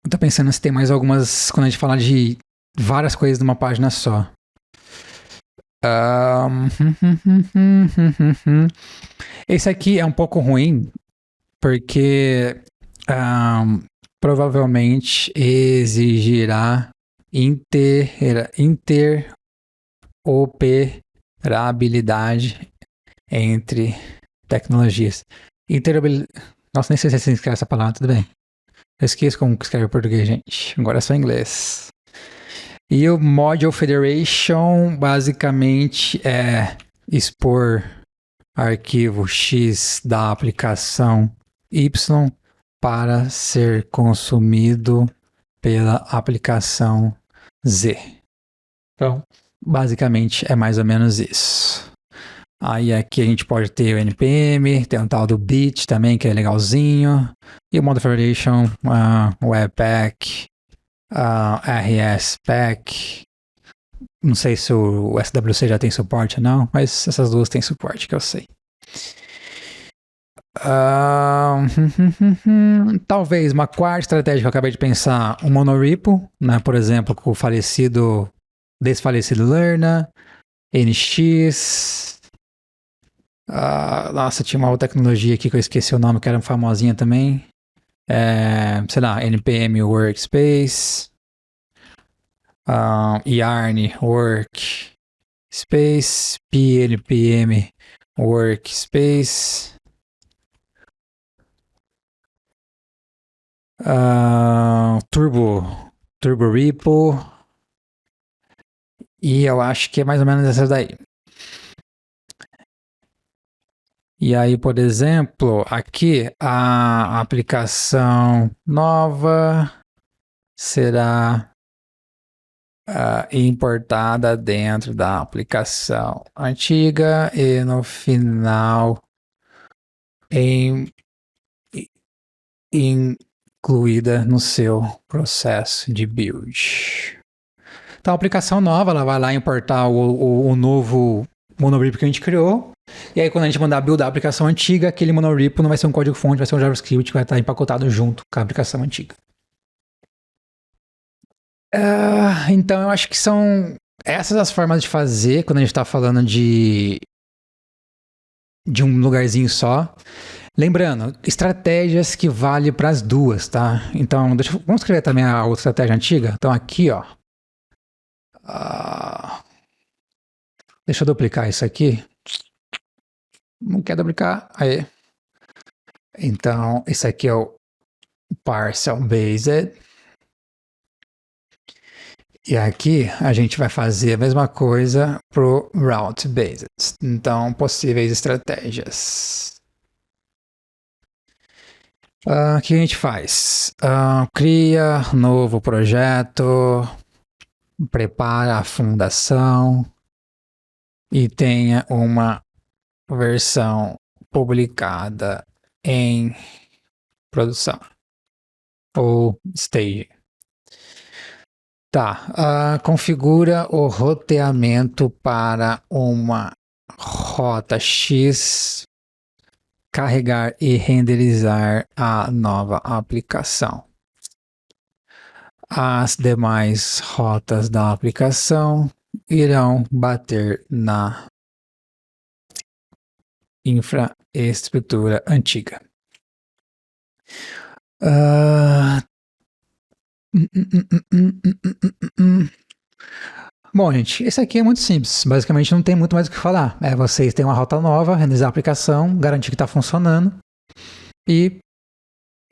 Eu tô pensando se tem mais algumas, quando a gente fala de várias coisas numa página só. Esse aqui é um pouco ruim, porque provavelmente exigirá interoperabilidade entre tecnologias. Nossa, nem sei se assim escreve essa palavra, tudo bem. Eu esqueço como escreve em português, gente. Agora é só inglês. E o Module Federation basicamente é expor arquivo X da aplicação Y para ser consumido pela aplicação Z. Então, basicamente é mais ou menos isso. Aí aqui a gente pode ter o NPM, tem um tal do Bit também, que é legalzinho. E o Module Federation, Webpack, RSPack. Não sei se o SWC já tem suporte ou não, mas essas duas têm suporte, que eu sei. Talvez uma quarta estratégia que eu acabei de pensar, o monorepo, né? Por exemplo, com o desfalecido Lerna, NX. Nossa, tinha uma outra tecnologia aqui que eu esqueci o nome, que era famosinha também. Sei lá, NPM Workspace. Yarn Workspace, PNPM Workspace, Turbo Repo, e eu acho que é mais ou menos essas daí. E aí, por exemplo, aqui a aplicação nova será importada dentro da aplicação antiga e no final incluída no seu processo de build. Então a aplicação nova, ela vai lá importar o novo monorepo que a gente criou, e aí quando a gente mandar buildar a aplicação antiga, aquele monorepo não vai ser um código fonte, vai ser um JavaScript que vai estar empacotado junto com a aplicação antiga. Então eu acho que são essas as formas de fazer quando a gente está falando de um lugarzinho só. Lembrando, estratégias que valem para as duas, tá? Então, vamos escrever também a outra estratégia antiga? Então aqui, ó. Deixa eu duplicar isso aqui. Não quer duplicar? Aí. Então, esse aqui é o Parcel Based. E aqui a gente vai fazer a mesma coisa pro Route Based. Então, possíveis estratégias. O que a gente faz? Cria novo projeto, prepara a fundação e tenha uma versão publicada em produção ou stage. Tá, configura o roteamento para uma rota X, carregar e renderizar a nova aplicação. As demais rotas da aplicação irão bater na infraestrutura antiga. Bom, gente, esse aqui é muito simples. Basicamente não tem muito mais o que falar. Vocês têm uma rota nova, renderizar a aplicação, garantir que está funcionando. E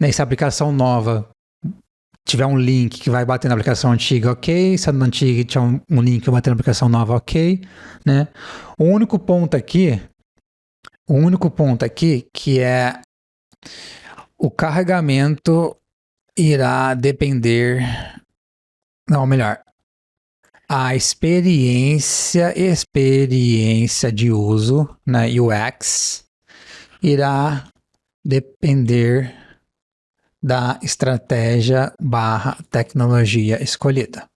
nessa aplicação nova tiver um link que vai bater na aplicação antiga, ok. Se a antiga tiver um link que vai bater na aplicação nova, ok. Né? O único ponto aqui que é o carregamento irá depender, não, melhor, a experiência de uso, né, UX, irá depender da estratégia / tecnologia escolhida.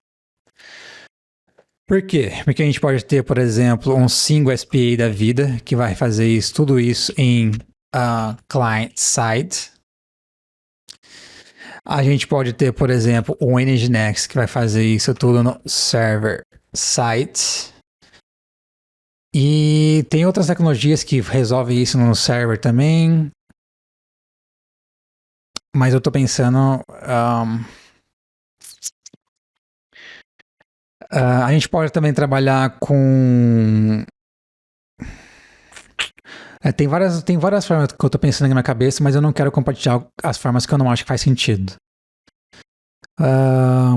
Por quê? Porque a gente pode ter, por exemplo, um single SPA da vida, que vai fazer isso, tudo isso em client side. A gente pode ter, por exemplo, o Nginx, que vai fazer isso tudo no server side. E tem outras tecnologias que resolvem isso no server também. Mas eu tô pensando... a gente pode também trabalhar com... tem várias formas que eu tô pensando na minha cabeça, mas eu não quero compartilhar as formas que eu não acho que faz sentido.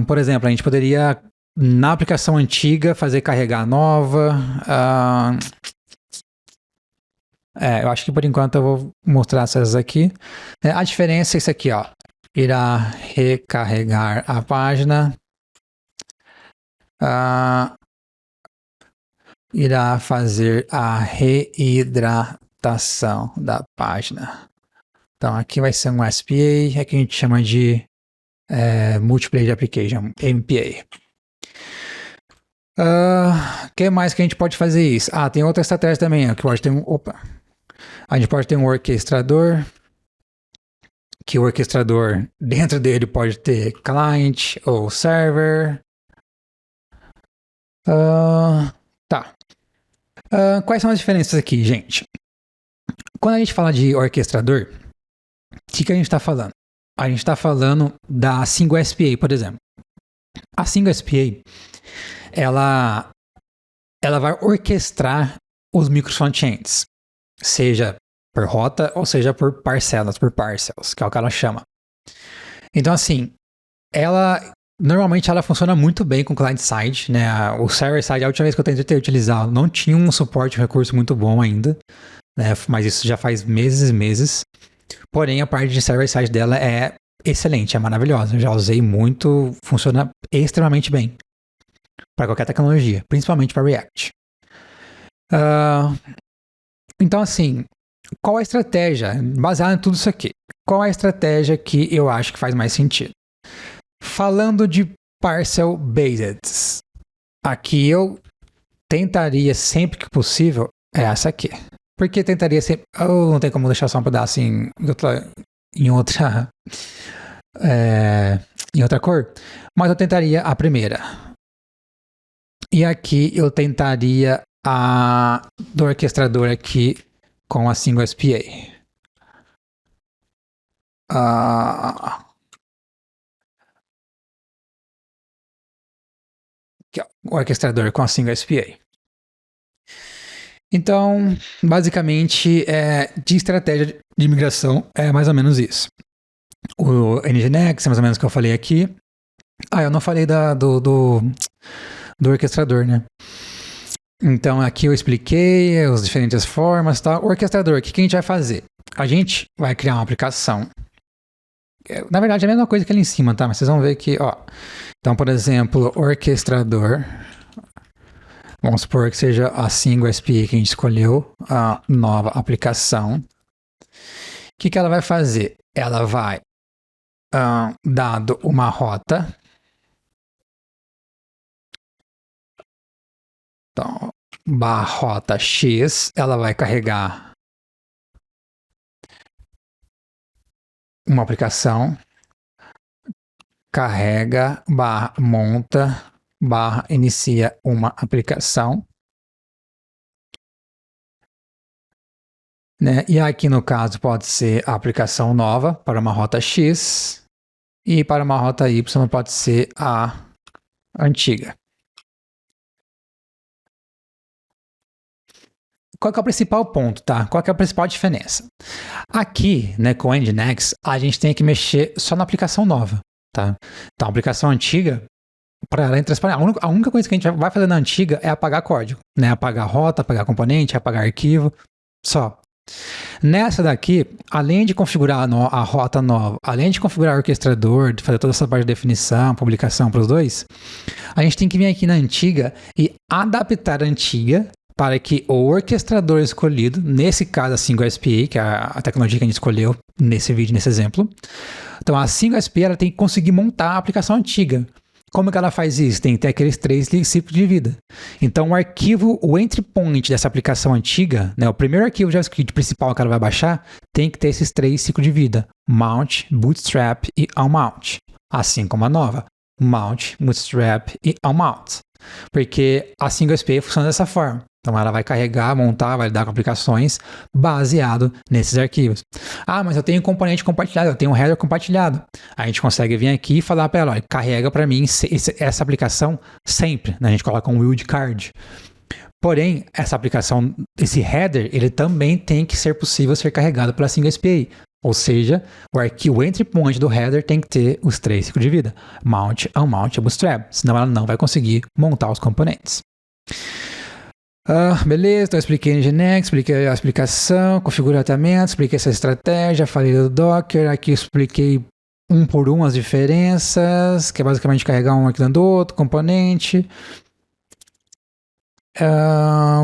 Por exemplo, a gente poderia, na aplicação antiga, fazer carregar a nova. Eu acho que por enquanto eu vou mostrar essas aqui. A diferença é isso aqui, ó. Irá recarregar a página. Irá fazer a reidratação da página. Então aqui vai ser um SPA, aqui a gente chama de Multi-Page Application, MPA. Que mais que a gente pode fazer isso? Tem outra estratégia também, que pode ter a gente pode ter um orquestrador, que o orquestrador, dentro dele pode ter client ou server. Tá. Quais são as diferenças aqui, gente? Quando a gente fala de orquestrador, o que a gente está falando? A gente está falando da Single SPA, por exemplo. A Single SPA, ela vai orquestrar os micro frontends, seja por rota ou seja por parcelas, por parcels, que é o que ela chama. Então, assim, normalmente ela funciona muito bem com client-side, né? O server-side, a última vez que eu tentei utilizar, não tinha um suporte, um recurso muito bom ainda, né? Mas isso já faz meses e meses. Porém, a parte de server-side dela é excelente, é maravilhosa. Eu já usei muito, funciona extremamente bem para qualquer tecnologia, principalmente para React. Então, assim, qual a estratégia? Baseada em tudo isso aqui, qual a estratégia que eu acho que faz mais sentido? Falando de parcel based, aqui eu tentaria sempre que possível essa aqui. Por que tentaria sempre? Não tem como deixar só um pedaço em outra cor, mas eu tentaria a primeira. E aqui eu tentaria a do orquestrador aqui com a Single SPA. O orquestrador com a Single SPA. Então, basicamente, de estratégia de migração é mais ou menos isso. O Nginx é mais ou menos o que eu falei aqui. Eu não falei do orquestrador, né? Então, aqui eu expliquei as diferentes formas, tá? O orquestrador, o que a gente vai fazer? A gente vai criar uma aplicação. Na verdade, é a mesma coisa que ali em cima, tá? Mas vocês vão ver que, ó. Então, por exemplo, orquestrador. Vamos supor que seja a Single SPA que a gente escolheu, a nova aplicação. O que ela vai fazer? Ela vai, dado uma rota, então, rota X, ela vai carregar uma aplicação, carrega, monta, inicia uma aplicação, né? E aqui no caso pode ser a aplicação nova para uma rota X e para uma rota Y pode ser a antiga. Qual que é o principal ponto, tá? Qual que é a principal diferença? Aqui, né, com o Nginx, a gente tem que mexer só na aplicação nova, tá? Então, a aplicação antiga, para ela é transparente. A única coisa que a gente vai fazer na antiga é apagar código, né? Apagar rota, apagar componente, apagar arquivo, só. Nessa daqui, além de configurar a rota nova, além de configurar o orquestrador, de fazer toda essa parte de definição, publicação para os dois, a gente tem que vir aqui na antiga e adaptar a antiga para que o orquestrador escolhido, nesse caso a Single SPA, que é a tecnologia que a gente escolheu nesse vídeo, nesse exemplo, Então a SingleSP ela tem que conseguir montar a aplicação antiga. Como que ela faz isso? Tem que ter aqueles 3 ciclos de vida. Então o arquivo, o entry point dessa aplicação antiga, né, o primeiro arquivo JavaScript principal que ela vai baixar, tem que ter esses 3 ciclos de vida. Mount, Bootstrap e Unmount. Assim como a nova. Mount, Bootstrap e Unmount. Porque a SingleSP funciona dessa forma. Então ela vai carregar, montar, vai lidar com aplicações baseado nesses arquivos. Ah, mas eu tenho um componente compartilhado, eu tenho um header compartilhado. A gente consegue vir aqui e falar para ela, olha, carrega para mim essa aplicação sempre. Né? A gente coloca um wildcard. Porém, essa aplicação, esse header, ele também tem que ser possível ser carregado pela SingleSP. Ou seja, o arquivo entry point do header tem que ter os 3 ciclos de vida. Mount, Unmount e Bootstrap. Senão ela não vai conseguir montar os componentes. Beleza, então eu expliquei no Nginx, expliquei a explicação, configura tratamento, expliquei essa estratégia, falei do Docker, aqui eu expliquei um por um as diferenças, que é basicamente carregar um aqui dentro do outro, componente.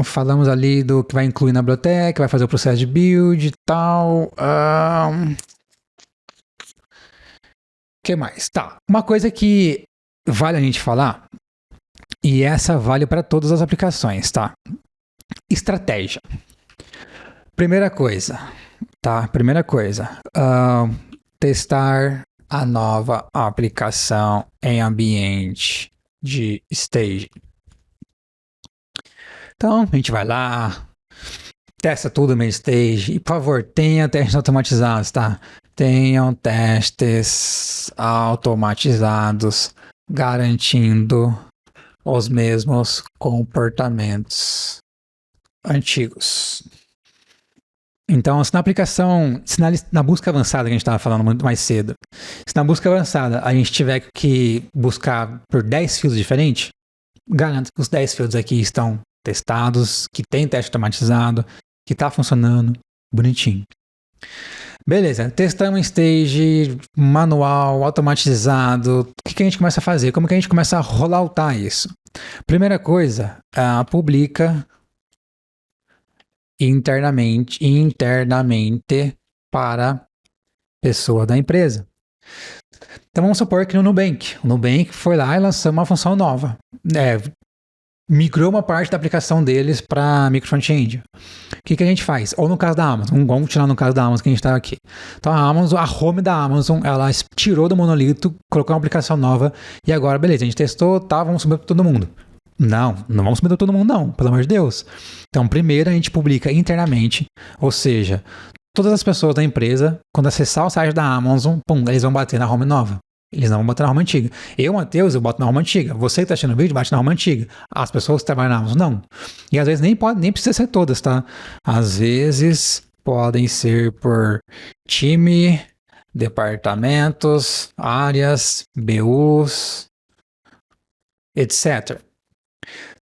Falamos ali do que vai incluir na biblioteca, vai fazer o processo de build e tal. Que mais? Tá, uma coisa que vale a gente falar, e essa vale para todas as aplicações, tá? Estratégia. Primeira coisa, tá? Testar a nova aplicação em ambiente de staging. Então, a gente vai lá, testa tudo no stage e, por favor, tenha testes automatizados, tá? Tenham testes automatizados garantindo os mesmos comportamentos antigos. Então, se na aplicação, na busca avançada que a gente estava falando muito mais cedo, se na busca avançada a gente tiver que buscar por 10 fields diferentes, garanto que os 10 fields aqui estão testados, que tem teste automatizado, que está funcionando bonitinho. Beleza, testamos stage, manual, automatizado. O que a gente começa a fazer? Como que a gente começa a rolloutar isso? Primeira coisa, publica internamente para pessoa da empresa. Então vamos supor que no Nubank, o Nubank foi lá e lançou uma função nova. Migrou uma parte da aplicação deles para micro front-end. O que a gente faz? Ou no caso da Amazon, vamos tirar no caso da Amazon que a gente está aqui. Então a home da Amazon, ela tirou do monolito, colocou uma aplicação nova e agora, beleza, a gente testou, tá, vamos subir para todo mundo. Não vamos subir para todo mundo não, pelo amor de Deus. Então primeiro a gente publica internamente, ou seja, todas as pessoas da empresa, quando acessar o site da Amazon, eles vão bater na home nova. Eles não vão botar na home antiga. Eu, Matheus, eu boto na home antiga. Você que está assistindo o vídeo, bate na home antiga. As pessoas que trabalham na Amazon, não. E às vezes nem precisa ser todas, tá? Às vezes podem ser por time, departamentos, áreas, BUs, etc.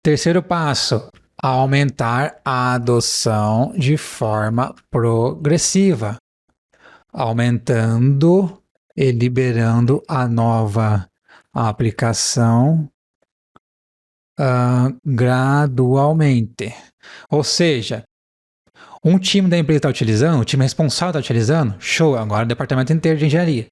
Terceiro passo, aumentar a adoção de forma progressiva. Aumentando e liberando a nova aplicação gradualmente. Ou seja, um time da empresa está utilizando, o time responsável está utilizando, show, agora o departamento inteiro de engenharia.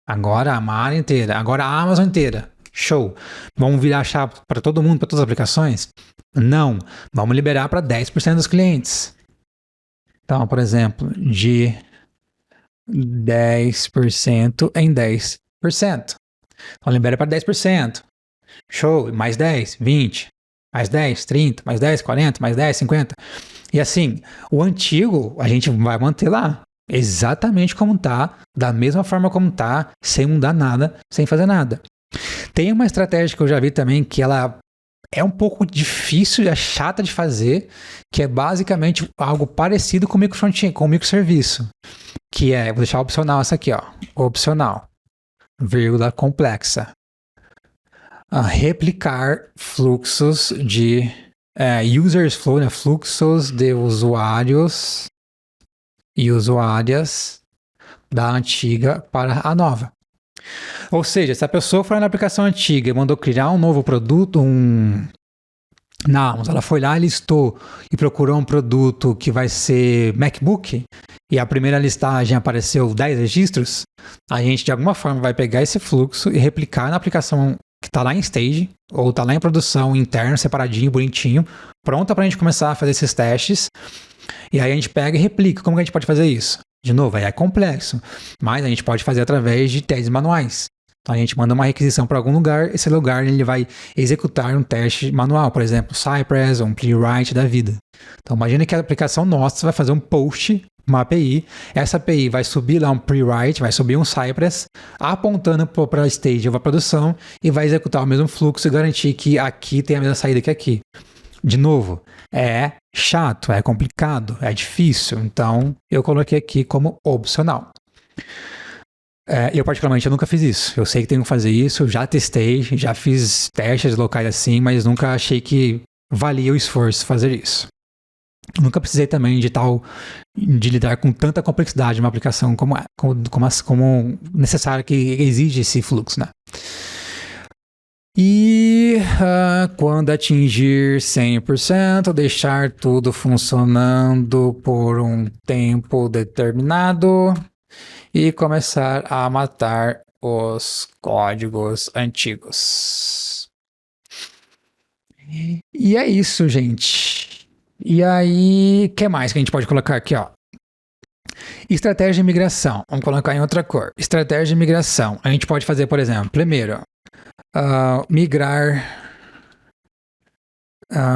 Agora a área inteira, agora a Amazon inteira, show. Vamos virar a chave para todo mundo, para todas as aplicações? Não, vamos liberar para 10% dos clientes. Então, por exemplo, de 10% em 10%. Então libera para 10%. Show, mais 10, 20, mais 10, 30, mais 10, 40, mais 10, 50. E assim, o antigo a gente vai manter lá, exatamente como tá, da mesma forma como tá, sem mudar nada, sem fazer nada. Tem uma estratégia que eu já vi também que ela é um pouco difícil, é chata de fazer, que é basicamente algo parecido com o microserviço. Que é, vou deixar opcional essa aqui, ó. Opcional, vírgula complexa. Replicar fluxos de users flow, né? Fluxos de usuários e usuárias da antiga para a nova. Ou seja, se a pessoa for na aplicação antiga e mandou criar um novo produto, na Amazon, ela foi lá, listou e procurou um produto que vai ser MacBook, e a primeira listagem apareceu 10 registros, a gente de alguma forma vai pegar esse fluxo e replicar na aplicação que está lá em stage, ou está lá em produção interna, separadinho, bonitinho, pronta para a gente começar a fazer esses testes, e aí a gente pega e replica. Como que a gente pode fazer isso? De novo, aí é complexo, mas a gente pode fazer através de testes manuais. Então a gente manda uma requisição para algum lugar, esse lugar ele vai executar um teste manual, por exemplo, Cypress ou um Playwright da vida. Então imagina que a aplicação nossa vai fazer um post, uma API, essa API vai subir lá um Playwright, vai subir um Cypress, apontando para a stage ou para a produção e vai executar o mesmo fluxo e garantir que aqui tem a mesma saída que aqui. De novo, é chato, é complicado, é difícil, então eu coloquei aqui como opcional. Eu particularmente eu nunca fiz isso, eu sei que tenho que fazer isso, já testei, já fiz testes locais assim, mas nunca achei que valia o esforço fazer isso. Nunca precisei também de lidar com tanta complexidade uma aplicação como necessário que exige esse fluxo, né? E quando atingir 100%, deixar tudo funcionando por um tempo determinado e começar a matar os códigos antigos. E é isso, gente. E aí, o que mais que a gente pode colocar aqui, ó? Estratégia de migração. Vamos colocar em outra cor. Estratégia de migração. A gente pode fazer, por exemplo, primeiro, migrar,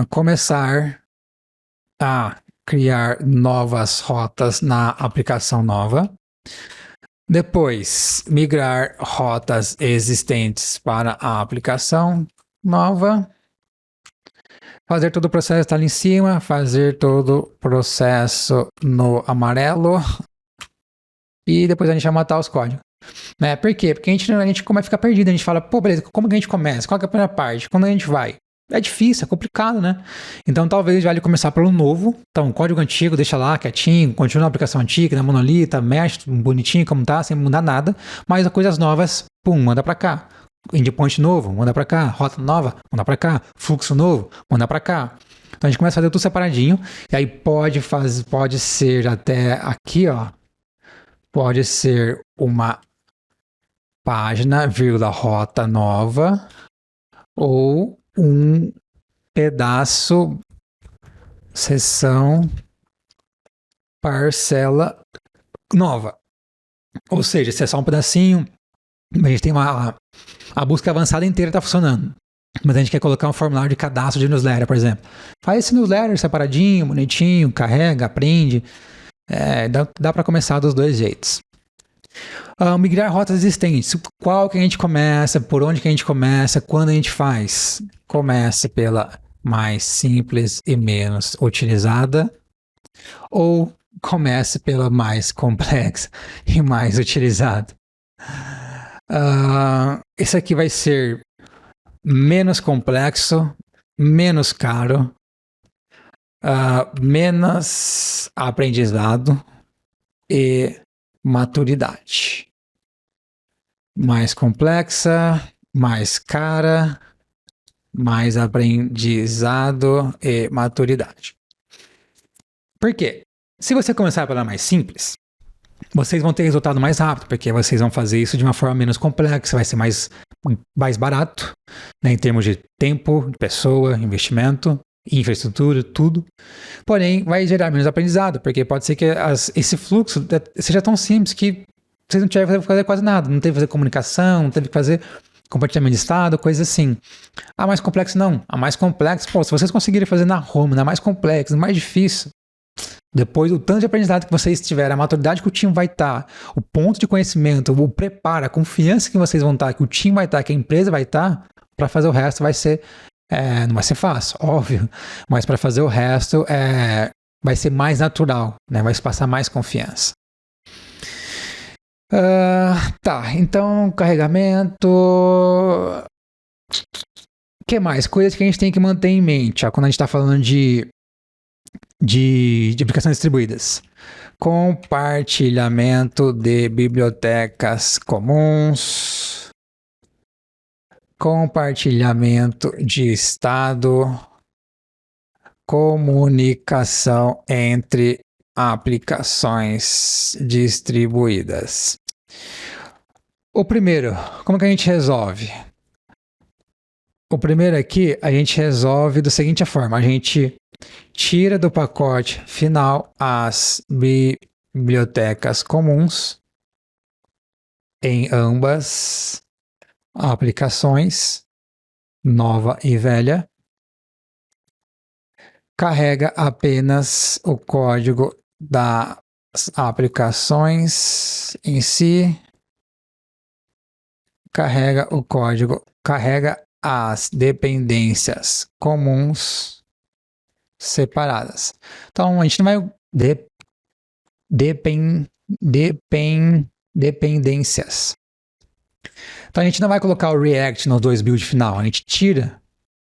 começar a criar novas rotas na aplicação nova. Depois, migrar rotas existentes para a aplicação nova. Fazer todo o processo está ali em cima. Fazer todo o processo no amarelo. E depois a gente vai matar os códigos. Né? Por quê? Porque a gente como fica perdido. A gente fala, pô, beleza, como que a gente começa? Qual que é a primeira parte? Quando a gente vai? É difícil, é complicado, né? Então talvez vale começar pelo novo. Então, código antigo, deixa lá quietinho, continua a aplicação antiga, na monolita, mexe bonitinho como tá, sem mudar nada. Mas as coisas novas, pum, manda pra cá. Endpoint novo, manda pra cá. Rota nova, manda pra cá. Fluxo novo, manda pra cá. Então a gente começa a fazer tudo separadinho. E aí pode ser até aqui, ó. Pode ser uma página, vírgula, rota nova. Ou um pedaço, seção, parcela nova. Ou seja, se é só um pedacinho, a gente tem a busca avançada inteira está funcionando. Mas a gente quer colocar um formulário de cadastro de newsletter, por exemplo. Faz esse newsletter separadinho, bonitinho, carrega, aprende. Dá para começar dos dois jeitos. Migrar rotas existentes. Qual que a gente começa? Por onde que a gente começa? Quando a gente faz? Começa pela mais simples e menos utilizada, ou comece pela mais complexa e mais utilizada. Esse aqui vai ser menos complexo, menos caro, menos aprendizado e maturidade. Mais complexa, mais cara, mais aprendizado e maturidade. Por quê? Se você começar pela mais simples, vocês vão ter resultado mais rápido, porque vocês vão fazer isso de uma forma menos complexa, vai ser mais barato, né, em termos de tempo, de pessoa, investimento, infraestrutura, tudo. Porém, vai gerar menos aprendizado, porque pode ser que esse fluxo seja tão simples que vocês não tiveram que fazer quase nada, não teve que fazer comunicação, não teve que fazer compartilhamento de estado, coisas assim. A mais complexa não. A mais complexa, pô, se vocês conseguirem fazer na home, na mais complexa, mais difícil, depois o tanto de aprendizado que vocês tiverem, a maturidade que o time vai estar, o ponto de conhecimento, o preparo, a confiança que vocês vão estar, que o time vai estar, que a empresa vai estar, para fazer o resto vai ser, não vai ser fácil, óbvio, mas para fazer o resto vai ser mais natural, né? Vai se passar mais confiança. Tá, então carregamento. O que mais? Coisas que a gente tem que manter em mente quando a gente está falando de aplicações distribuídas. Compartilhamento de bibliotecas comuns. Compartilhamento de estado. comunicação entre aplicações distribuídas. O primeiro, como que a gente resolve? O primeiro aqui, a gente resolve da seguinte forma. A gente tira do pacote final as bibliotecas comuns em ambas aplicações, nova e velha. Carrega apenas o código das aplicações em si. Carrega o código, carrega as dependências comuns separadas. Então, a gente não vai dependências. Então, a gente não vai colocar o React nos dois builds final. A gente tira.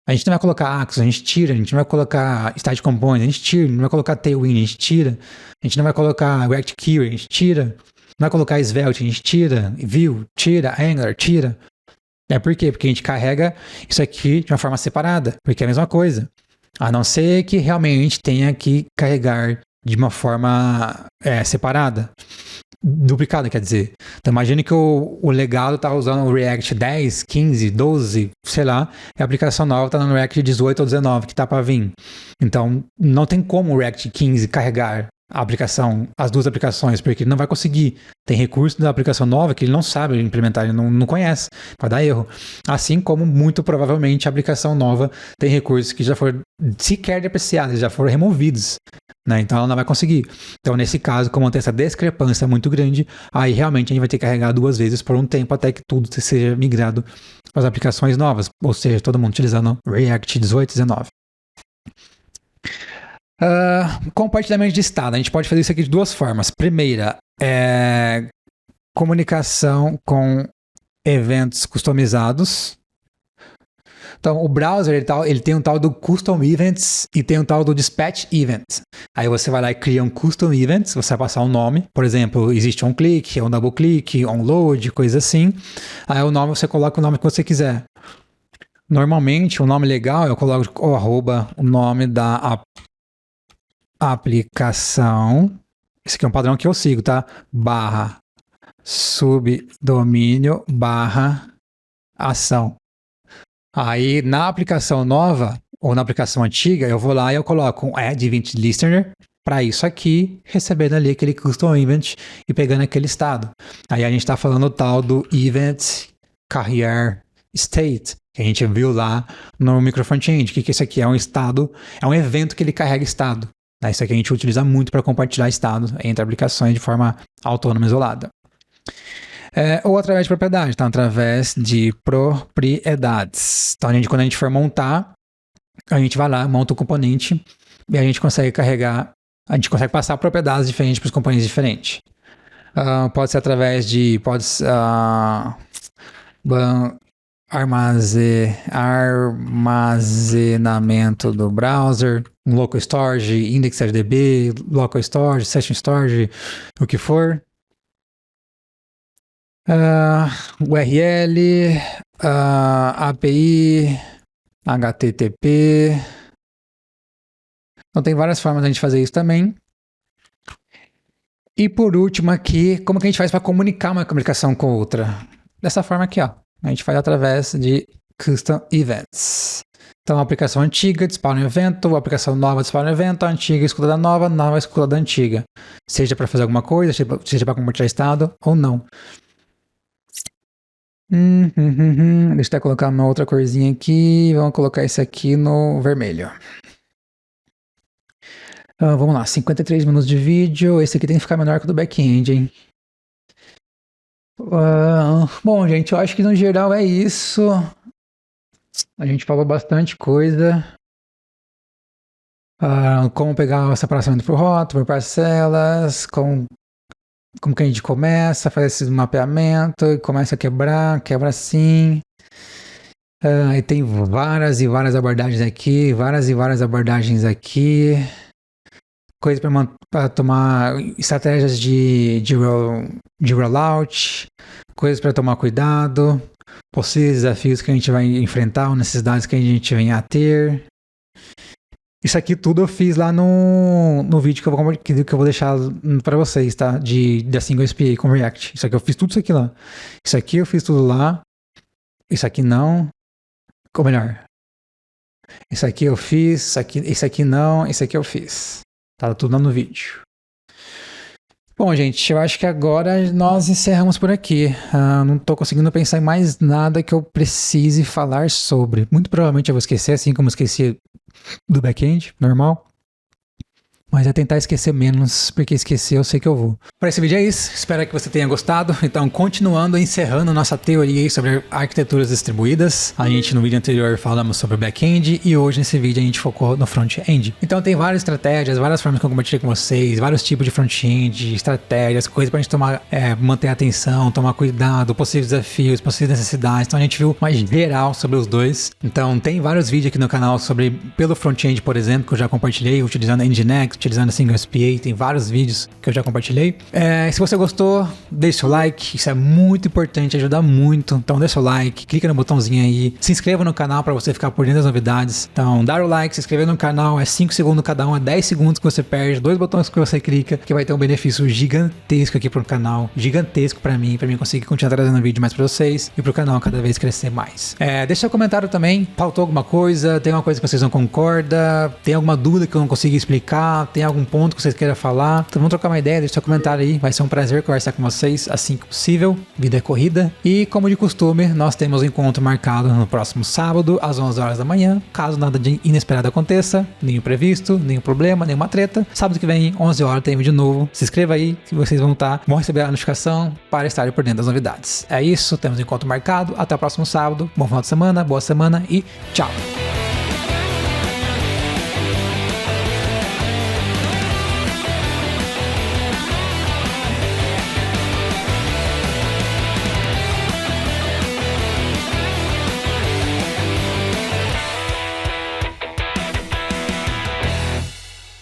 A gente não vai colocar Axis, a gente tira. A gente não vai colocar State Component, a gente tira. A gente não vai colocar Tailwind, a gente tira. A gente não vai colocar React Query, a gente tira. Não vai colocar Svelte, a gente tira. Vue, tira. Angular, tira. Por quê? Porque a gente carrega isso aqui de uma forma separada, porque é a mesma coisa. A não ser que realmente tenha que carregar de uma forma separada. Duplicada, quer dizer. Então imagine que o legado está usando o React 10, 15, 12, sei lá, e a aplicação nova está no React 18 ou 19 que está para vir. Então não tem como o React 15 carregar a aplicação, as duas aplicações, porque ele não vai conseguir. Tem recurso da aplicação nova que ele não sabe implementar, ele não conhece, vai dar erro. Assim como, muito provavelmente, a aplicação nova tem recursos que já foram sequer depreciados, já foram removidos, né? Então ela não vai conseguir. Então, nesse caso, como tem essa discrepância muito grande, aí realmente a gente vai ter que carregar duas vezes por um tempo até que tudo seja migrado para as aplicações novas, ou seja, todo mundo utilizando React 18 e 19. Compartilhamento de estado. A gente pode fazer isso aqui de duas formas. Primeira, comunicação com eventos customizados. Então, o browser ele tem um tal do Custom Events e tem um tal do Dispatch Event. Aí você vai lá e cria um Custom Event, você vai passar um nome. Por exemplo, existe um click, um double click, um load, coisa assim. Aí o nome, você coloca o nome que você quiser. Normalmente, o nome legal, eu coloco o nome da aplicação, esse aqui é um padrão que eu sigo, tá? / subdomínio / ação. Aí na aplicação nova ou na aplicação antiga, eu vou lá e eu coloco um add event listener para isso aqui, recebendo ali aquele custom event e pegando aquele estado. Aí a gente está falando o tal do event carrier state, que a gente viu lá no microfrontend. O que isso aqui é? Um estado, é um evento que ele carrega estado. Isso aqui a gente utiliza muito para compartilhar estado entre aplicações de forma autônoma, isolada. Ou através de propriedade, então através de propriedades. Então quando a gente for montar, a gente vai lá, monta o componente e a gente consegue carregar, a gente consegue passar propriedades diferentes para os componentes diferentes. Pode ser através de armazenamento do browser, um local storage, IndexedDB, local storage, session storage, o que for. URL, API, HTTP. Então tem várias formas de a gente fazer isso também. E por último aqui, como que a gente faz para comunicar uma comunicação com outra? Dessa forma aqui, ó. A gente faz através de Custom Events. Então, a aplicação antiga dispara um evento, a aplicação nova dispara um evento, a antiga escuta da nova, a nova escuta da antiga. Seja para fazer alguma coisa, seja para compartilhar estado ou não. Deixa eu até colocar uma outra corzinha aqui. Vamos colocar esse aqui no vermelho. Vamos lá, 53 minutos de vídeo. Esse aqui tem que ficar menor que o do back-end, hein? Bom, gente, eu acho que no geral é isso. A gente falou bastante coisa. Como pegar a separação por rota, por parcelas, como que a gente começa a fazer esse mapeamento, e começa a quebra assim. E tem várias e várias abordagens aqui, coisa para tomar, estratégias de rollout, coisas para tomar cuidado, possíveis desafios que a gente vai enfrentar, ou necessidades que a gente vem a ter. Isso aqui tudo eu fiz lá no vídeo que eu vou deixar pra vocês, tá? Da Single SPA com React. Isso aqui eu fiz tudo isso aqui lá. Isso aqui eu fiz tudo lá. Isso aqui não. Ou melhor. Isso aqui eu fiz. Isso aqui não. Isso aqui eu fiz. Tá tudo lá no vídeo. Bom, gente, eu acho que agora nós encerramos por aqui. Não tô conseguindo pensar em mais nada que eu precise falar sobre. Muito provavelmente eu vou esquecer, assim como eu esqueci do back-end, normal. Mas é tentar esquecer menos, porque esquecer eu sei que eu vou. Para esse vídeo é isso, espero que você tenha gostado. Então, continuando, encerrando nossa teoria aí sobre arquiteturas distribuídas. A gente no vídeo anterior falamos sobre o back-end e hoje nesse vídeo a gente focou no front-end. Então tem várias estratégias, várias formas que eu compartilhei com vocês, vários tipos de front-end, estratégias, coisas pra gente manter a atenção, tomar cuidado, possíveis desafios, possíveis necessidades. Então a gente viu mais geral sobre os dois. Então tem vários vídeos aqui no canal pelo front-end, por exemplo, que eu já compartilhei, utilizando a Nginx, utilizando a Single SPA, tem vários vídeos que eu já compartilhei. Se você gostou, deixe seu like, isso é muito importante, ajuda muito. Então deixa o like, clica no botãozinho aí, se inscreva no canal para você ficar por dentro das novidades. Então dar o like, se inscrever no canal, é 5 segundos cada um, é 10 segundos que você perde, 2 botões que você clica, que vai ter um benefício gigantesco aqui pro canal, gigantesco para mim conseguir continuar trazendo vídeo mais para vocês e pro canal cada vez crescer mais. Deixa seu comentário também, faltou alguma coisa, tem alguma coisa que vocês não concordam, tem alguma dúvida que eu não consigo explicar, tem algum ponto que vocês queiram falar, então vamos trocar uma ideia, deixa seu comentário aí, vai ser um prazer conversar com vocês assim que possível, vida é corrida, e como de costume, nós temos um encontro marcado no próximo sábado, às 11 horas da manhã, caso nada de inesperado aconteça, nenhum previsto, nenhum problema, nenhuma treta, sábado que vem, 11 horas, tem vídeo novo, se inscreva aí, que vocês vão receber a notificação para estarem por dentro das novidades. É isso, temos um encontro marcado, até o próximo sábado, bom final de semana, boa semana e tchau!